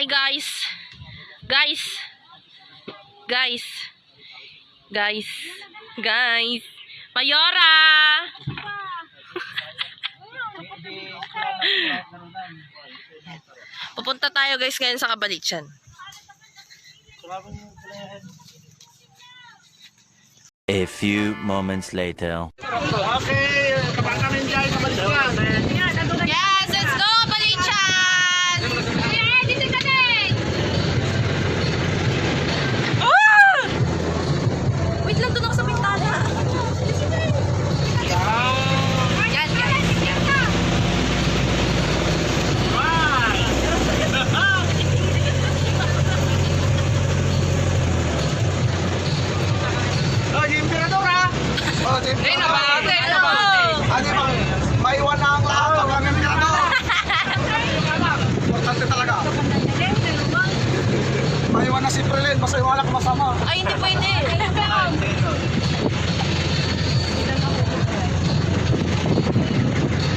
Hi guys. Guys. Guys. Guys. Guys. Mayora. Pupunta tayo guys ngayon sa Kabalitsan. A few moments later. Okay, kapan kami dyan, Kabalitsan. Yes, let's go Kabalitsan! Dito ka din! Ah! Wait lang, doon ako sa bintana. Yan guys. Yan. Oh, yung emperador ha? Oh, yung emperador. Ano ba? May iwan na ang lahat pag kami emperador. Importante talaga. May iwan na si Prelin, basta yung wala kumasama. Ay, hindi pwede.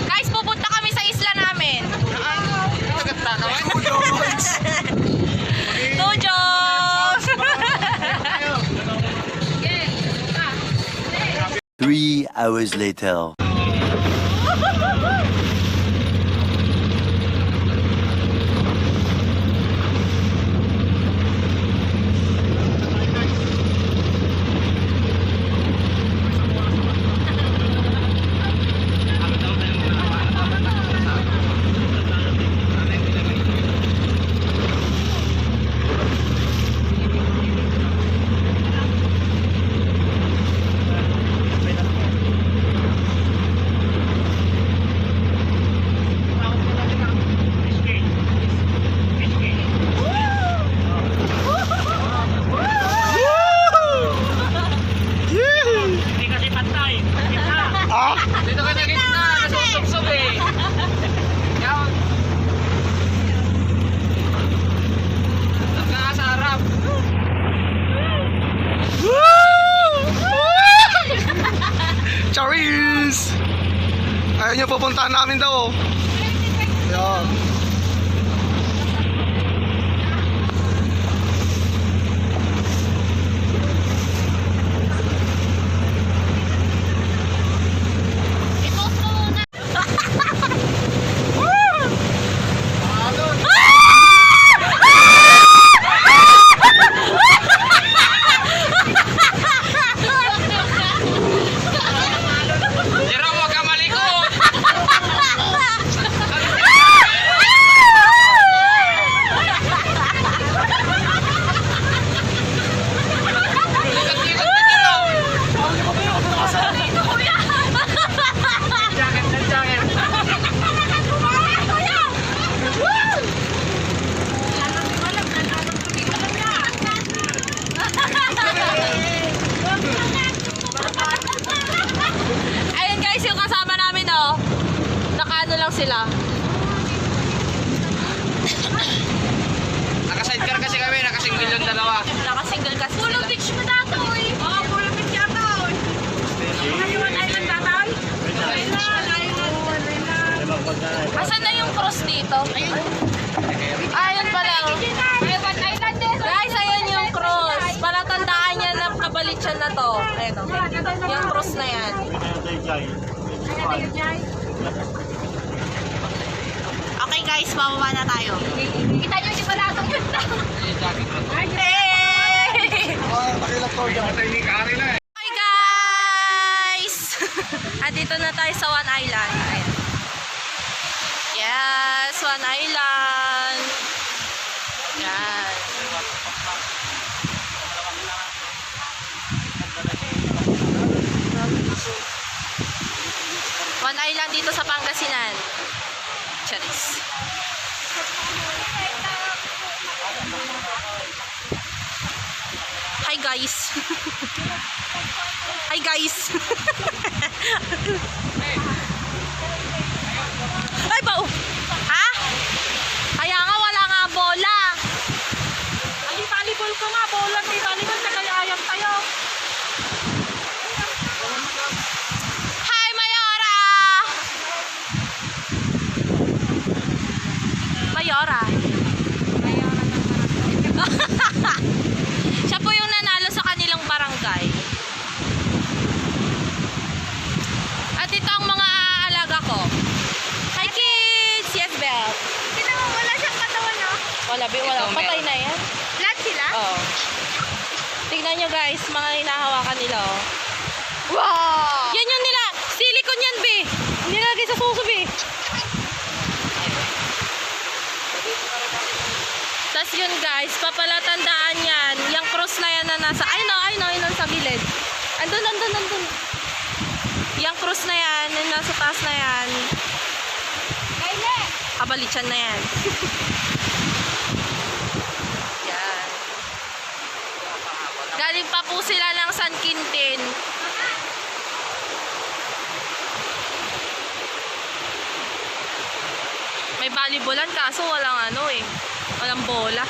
Guys, pupunta kami sa isla namin. Tujos! 3 hours later. Dito ka na gitna, nasusubsub eh. Yan. Nagka sa harap. Charis! Ayun yung pupuntahan namin daw. Yan. Ayun guys, yung kasama namin oh. Nakaano lang sila. Naka-sidecar kasi kami, naka-single yung dalawa. Nakasingle kasi Pulo sila. Beach mo dato eh. Oo, Pulo Beach yata eh. Ayun, Island dato eh. Asan na yung cross dito? Ayun pala. Island din. Guys, ayun yung cross. Palatandaan niya ng Kabalitsan na to. Ayun oh. Yung cross na yan. Okay guys, bababa na tayo. Kita nyo si Balatong yun daw. Hey! Nakilap ko dyan. Hi guys! Andito na tayo sa One Island. Ayan. Yes, One Island. Yan. One Island dito sa Pangasinan. Charis. Hi guys. Hi guys. Ay ba? Ha? Kaya nga wala nga bola. Ay, volleyball ko nga. Bola, di volleyball. Kaya ayam tayo. Hi Mayora. Mayora. Siya po yung nanalo sa kanilang barangay. At ito ang mga aalaga ko. Hi kids! Yes, Belle. Kita mo, wala siyang katawan, no? Wala, wala. Patay na yan. Lahat sila? Oo. Tignan nyo guys, mga hinahawakan nila. Oh. Wow! Yan yun nila. Silicone yan, be. Nilagay sa suso, be. Tapos yun guys, papalatandaan yan. Yung cross na yan na nasa, ay no, sa gilid. Andun. Yung cross na yan, yung nasa taas na yan. Kaile! Kabalitsan na yan. Yan. Galing pa po sila ng San Quintin. May volleyballan kaso walang walang bola.